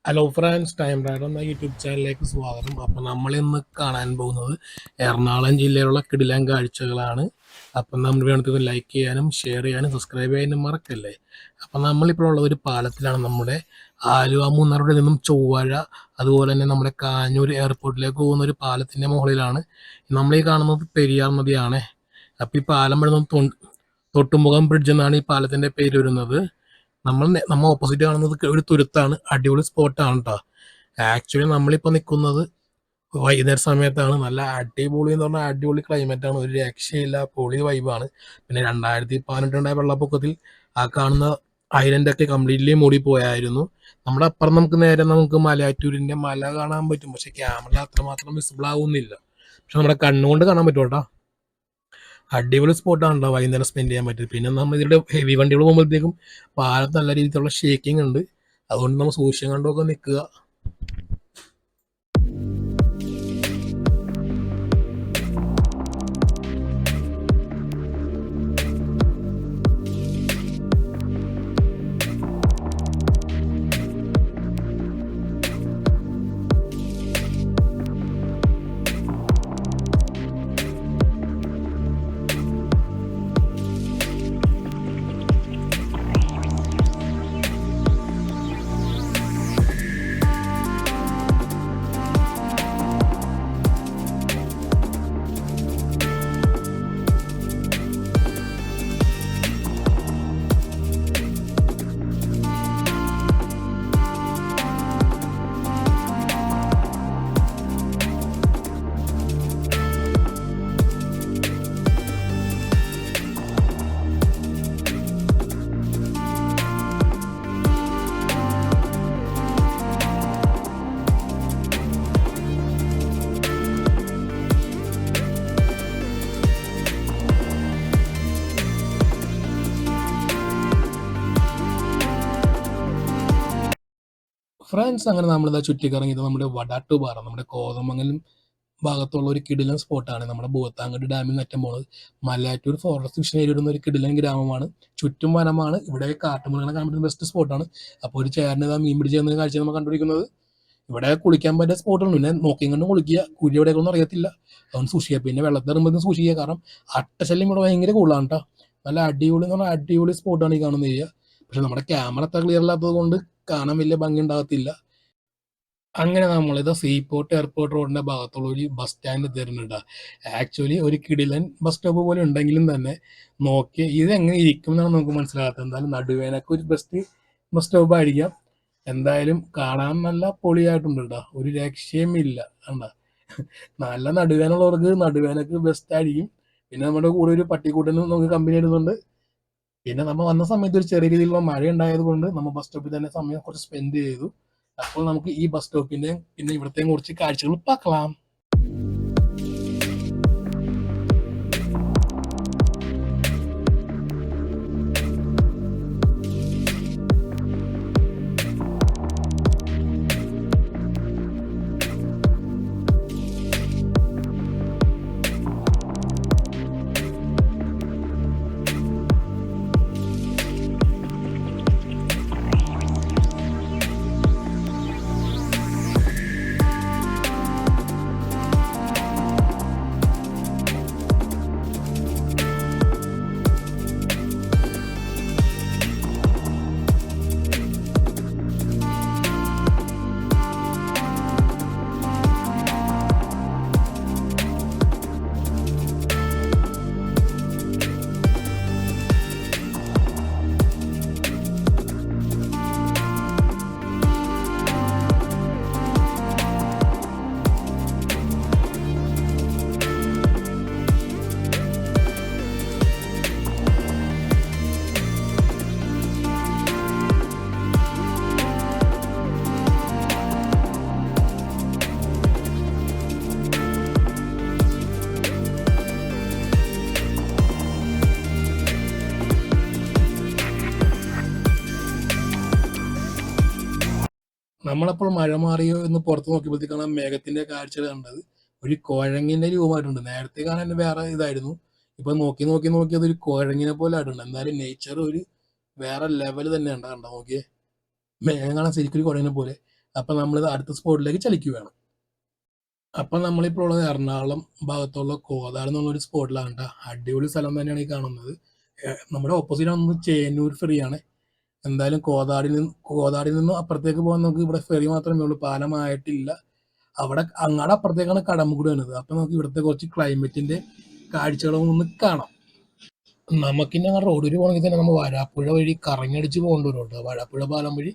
Hello friends, time rider എന്ന YouTube ചാനലിലേക്ക് സ്വാഗതം. അപ്പം നമ്മളിന്ന് കാണാൻ പോകുന്നത് എറണാകുളം ജില്ലയിലുള്ള കിടിലൻ കാഴ്ചകളാണ്. അപ്പം നമ്മൾ വേണ്ടത് ലൈക്ക് ചെയ്യാനും ഷെയർ ചെയ്യാനും സബ്സ്ക്രൈബ് ചെയ്യാനും മറക്കല്ലേ. അപ്പം നമ്മളിപ്പോൾ ഉള്ളത് ഒരു പാലത്തിലാണ്. നമ്മുടെ ആലുവ മൂന്നാറിൽ നിന്നും ചൊവ്വാഴ, അതുപോലെ തന്നെ നമ്മുടെ കാഞ്ഞൂർ എയർപോർട്ടിലേക്ക് പോകുന്ന ഒരു പാലത്തിൻ്റെ മുകളിലാണ് നമ്മൾ ഈ കാണുന്നത്. പെരിയാർ നദിയാണ്. അപ്പം ഈ പാലം വരുന്നത് തൊട്ടുമുഖം ബ്രിഡ്ജ് എന്നാണ് ഈ പാലത്തിൻ്റെ പേര് വരുന്നത്. നമ്മൾ ഓപ്പോസിറ്റ് കാണുന്നത് ഒരു തുരുത്താണ്. അടിപൊളി സ്പോട്ടാണ് കേട്ടോ. ആക്ച്വലി നമ്മളിപ്പോൾ നിൽക്കുന്നത് വൈകുന്നേര സമയത്താണ്. നല്ല അടിപൊളി എന്ന് പറഞ്ഞാൽ അടിപൊളി ക്ലൈമറ്റാണ്. ഒരു രക്ഷയില്ല, പൊളി വൈബാണ്. പിന്നെ 2018 വെള്ളപ്പൊക്കത്തിൽ ആ കാണുന്ന ഐലൻഡൊക്കെ കംപ്ലീറ്റ്ലി മൂടിപ്പോയായിരുന്നു. നമ്മുടെ അപ്പുറം നമുക്ക് മലയാറ്റൂരിൻ്റെ മല കാണാൻ പറ്റും. പക്ഷെ ക്യാമറ അത്രമാത്രം വിസിബിൾ ആവുന്നില്ല. പക്ഷെ നമ്മുടെ കണ്ണുകൊണ്ട് കാണാൻ പറ്റും കേട്ടോ. അടിപൊളി സ്പോട്ടാണല്ലോ വൈകുന്നേരം സ്പെൻഡ് ചെയ്യാൻ പറ്റും. പിന്നെ നമ്മൾ ഇതിൻ്റെ ഹെവി വണ്ടികൾ പോകുമ്പോഴത്തേക്കും പാലത്ത് നല്ല രീതിയിലുള്ള ഷേക്കിംഗ് ഉണ്ട്. അതുകൊണ്ട് നമ്മൾ സൂക്ഷിച്ചും കണ്ടൊക്കെ നിൽക്കുക. ഫ്രണ്ട്സ്, അങ്ങനെ നമ്മളിതാ ചുറ്റിക്കറങ്ങിയത് നമ്മുടെ വടാട്ടുപാറ, നമ്മുടെ കോതമംഗലം ഭാഗത്തുള്ള ഒരു കിടിലൻ സ്പോട്ടാണ്. നമ്മുടെ ഭൂത്താങ്കടി ഡാമിൽ നിന്നറ്റം പോകുന്നത്. മലയാറ്റൂർ ഫോറസ്റ്റ് ഡിവിഷൻ ഏരിയ ഒരു കിടിലൻ ഗ്രാമമാണ്. ചുറ്റും വനമാണ്. ഇവിടെ കാട്ടുമൃഗങ്ങളെ കാണാൻ പറ്റുന്ന ബെസ്റ്റ് സ്പോട്ടാണ്. അപ്പോൾ ഒരു ചേട്ടന് ഇതാ മീൻ പിടിച്ച് തന്ന കാഴ്ച നമ്മൾ കണ്ടുപിടിക്കുന്നത്. ഇവിടെ കുളിക്കാൻ പറ്റിയ സ്പോട്ടാണ്. പിന്നെ നോക്കിയും കണ്ടും കുളിക്കുക. കുഴി എവിടെയൊന്നും അറിയത്തില്ല, അതുകൊണ്ട് സൂക്ഷിക്കുക. പിന്നെ വെള്ളത്തിൽ ഇറങ്ങുമ്പോഴത്തേക്കും സൂക്ഷിക്കുക, കാരണം അട്ടശല്യം ഇവിടെ ഭയങ്കര കൂടുതലാണ് കേട്ടോ. നല്ല അടിപൊളി എന്ന് പറഞ്ഞാൽ അടിപൊളി സ്പോട്ടാണ് ഈ കാണുന്ന ഏരിയ. പക്ഷെ നമ്മുടെ ക്യാമറ അത്ര ക്ലിയർ അല്ലാത്തത് കൊണ്ട് കാണാൻ വലിയ ഭംഗി ഉണ്ടാകത്തില്ല. അങ്ങനെ നമ്മളിത് സീപോർട്ട് എയർപോർട്ട് റോഡിന്റെ ഭാഗത്തുള്ള ഒരു ബസ് സ്റ്റാൻഡ് തരുന്നുണ്ട്. ആക്ച്വലി ഒരു കിടിലൻ ബസ് സ്റ്റോപ്പ് പോലെ ഉണ്ടെങ്കിലും തന്നെ നോക്കി ഇത് എങ്ങനെ ഇരിക്കും എന്നാണ് നമുക്ക് മനസ്സിലാകാത്തത്. എന്തായാലും നടുവേനൊക്കെ ഒരു ബെസ്റ്റ് ബസ് സ്റ്റോപ്പ് ആയിരിക്കാം. എന്തായാലും കാണാൻ നല്ല പൊളിയായിട്ടുണ്ട് കേട്ടോ. ഒരു രക്ഷയും ഇല്ല കണ്ടാ. നല്ല നടുവേനുള്ളവർക്ക് നടുവേനൊക്കെ ബെസ്റ്റ് ആയിരിക്കും. പിന്നെ നമ്മുടെ കൂടെ ഒരു പട്ടിക്കൂട്ടനും നമുക്ക് കമ്പനി ഇടുന്നുണ്ട്. പിന്നെ നമ്മൾ വന്ന സമയത്ത് ഒരു ചെറിയ രീതിയിലുള്ള മഴ ഉണ്ടായത് കൊണ്ട് നമ്മൾ ബസ് സ്റ്റോപ്പിൽ തന്നെ സമയം കുറച്ച് സ്പെൻഡ് ചെയ്തു. അപ്പോൾ നമുക്ക് ഈ ബസ് സ്റ്റോപ്പിന്റെ പിന്നെ ഇവിടുത്തെ കുറച്ച് കാഴ്ചകൾ പാക്കാം. നമ്മളപ്പോൾ മഴ മാറിയോ എന്ന് പുറത്ത് നോക്കിയപ്പോഴത്തേക്കാണ് മേഘത്തിന്റെ കാഴ്ച കണ്ടത്. ഒരു കുഴങ്ങിന്റെ രൂപമായിട്ടുണ്ട്. നേരത്തെ കാണാൻ വേറെ ഇതായിരുന്നു. ഇപ്പൊ നോക്കി നോക്കി നോക്കി അതൊരു കുഴങ്ങിനെ പോലെ ആയിട്ടുണ്ട്. എന്തായാലും നേച്ചർ ഒരു വേറെ ലെവൽ തന്നെയാണ് കണ്ട. നോക്കിയേ, മേഘം കാണാൻ ശരിക്കും ഒരു കുഴങ്ങിനെ പോലെ. അപ്പം നമ്മൾ അടുത്ത സ്പോട്ടിലേക്ക് ചലിക്കുകയാണ്. അപ്പം നമ്മളിപ്പോൾ ഉള്ളത് എറണാകുളം ഭാഗത്തുള്ള കോതാട് എന്നുള്ളൊരു സ്പോട്ടിലാണ് ട്ടോ. അടിപൊളി സ്ഥലം തന്നെയാണ് ഈ കാണുന്നത്. നമ്മുടെ ഓപ്പോസിറ്റ് ആണ് ചേന്നൂർ ഫെറിയാണ്. എന്തായാലും കോതാടിൽ നിന്നും അപ്പുറത്തേക്ക് പോകാൻ നമുക്ക് ഇവിടെ ഫെറി മാത്രമേ ഉള്ളൂ. പാലമായിട്ടില്ല. അവിടെ അങ്ങാടെ അപ്പുറത്തേക്കാണ് കടമ്പുകൂടി വരുന്നത്. അപ്പം നമുക്ക് ഇവിടുത്തെ കുറച്ച് ക്ലൈമറ്റിന്റെ കാഴ്ചകളും ഒന്ന് കാണാം. നമുക്കിനി ആ റോഡിൽ പോകണമെങ്കിൽ തന്നെ നമ്മൾ വരാപ്പുഴ വഴി കറങ്ങിയടിച്ച് പോകേണ്ടി വരും കേട്ടോ. വരാപ്പുഴ പാലം വഴി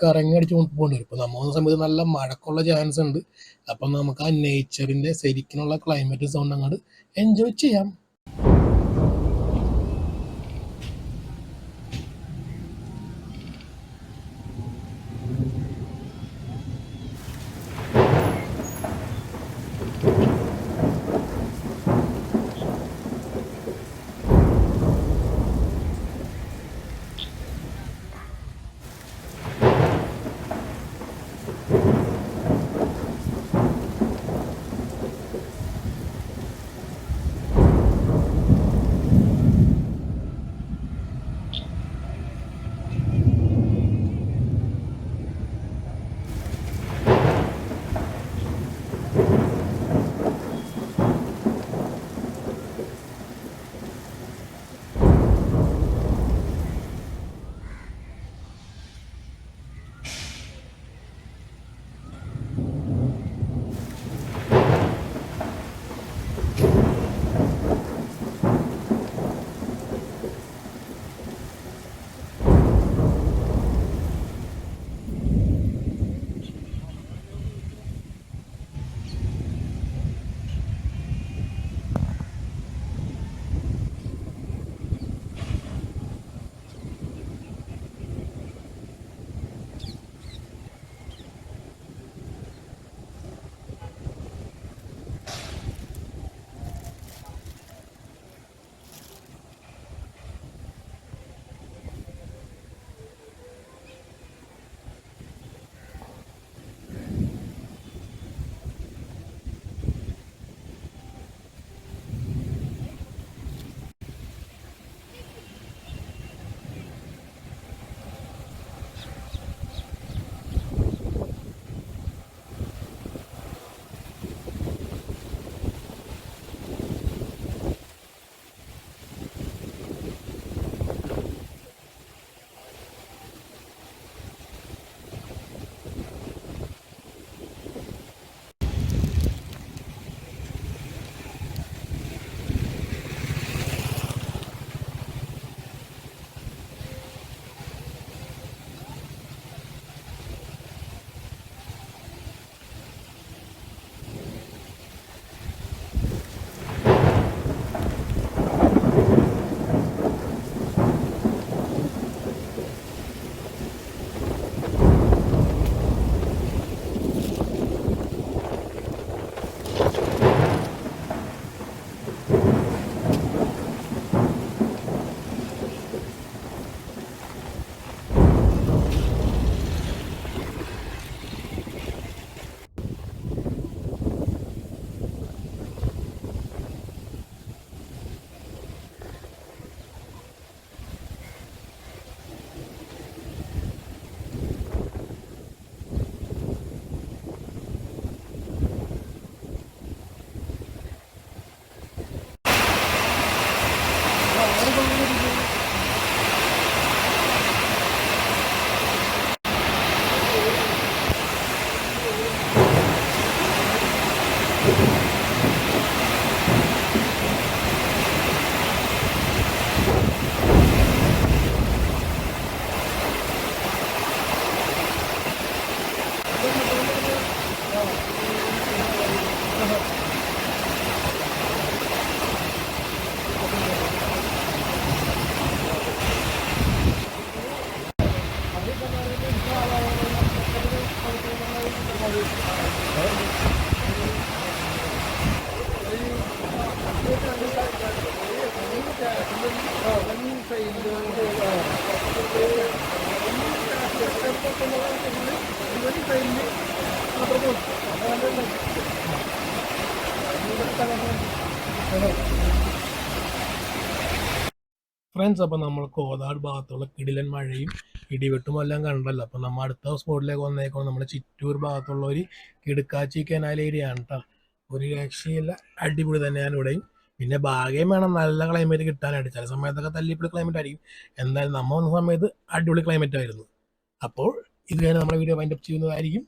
കറങ്ങിയടിച്ച് പോകേണ്ടി വരും. ഇപ്പം നമ്മൾ പോകുന്ന സമയത്ത് നല്ല മഴക്കുള്ള ചാൻസ് ഉണ്ട്. അപ്പം നമുക്ക് ആ നേച്ചറിന്റെ ശരിക്കുള്ള ക്ലൈമറ്റ് സൗണ്ട് അങ്ങോട്ട് എൻജോയ് ചെയ്യാം. ഫ്രണ്ട്സ്, അപ്പോൾ നമ്മൾ കോതാട് ഭാഗത്തുള്ള കിടിലൻ മഴയും ഇടിവെട്ടും എല്ലാം കണ്ടല്ലോ. അപ്പം നമ്മൾ അടുത്ത സ്പോട്ടിലേക്ക് വന്നേക്കണം നമ്മുടെ ചിറ്റൂർ ഭാഗത്തുള്ള ഒരു കിടക്കാച്ചി കനാൽ ഏരിയ ആണ് കേട്ടോ. ഒരു രക്ഷയില്ല, അടിപൊളി തന്നെയാണ് ഇവിടെയും. പിന്നെ ഭാഗ്യം വേണം നല്ല ക്ലൈമറ്റ് കിട്ടാനായിട്ട്. ചില സമയത്തൊക്കെ തല്ലിപ്പൊളി ക്ലൈമറ്റ് ആയിരിക്കും. എന്തായാലും നമ്മൾ വന്ന സമയത്ത് അടിപൊളി ക്ലൈമറ്റ് ആയിരുന്നു. അപ്പോൾ ഇത് കഴിഞ്ഞ് നമ്മുടെ വീഡിയോ വൈൻഡപ്പ് ചെയ്യുന്നതായിരിക്കും.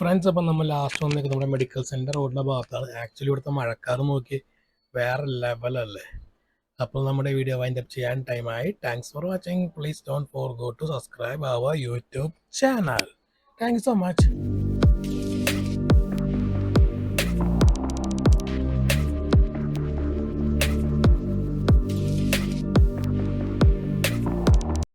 ഫ്രണ്ട്സ്, അപ്പം നമ്മൾ ലാസ്റ്റ് വന്നേക്ക് നമ്മുടെ മെഡിക്കൽ സെൻറ്റർ റോഡിൻ്റെ ഭാഗത്താണ്. ആക്ച്വലി ഇവിടുത്തെ മഴക്കാർ നോക്കി വേറെ ലെവലല്ലേ. അപ്പോൾ നമ്മുടെ വീഡിയോ വൈൻഡപ്പ് ചെയ്യാൻ ടൈമായി. Thanks for watching. Please don't forgot to subscribe our YouTube channel. Thank you so much.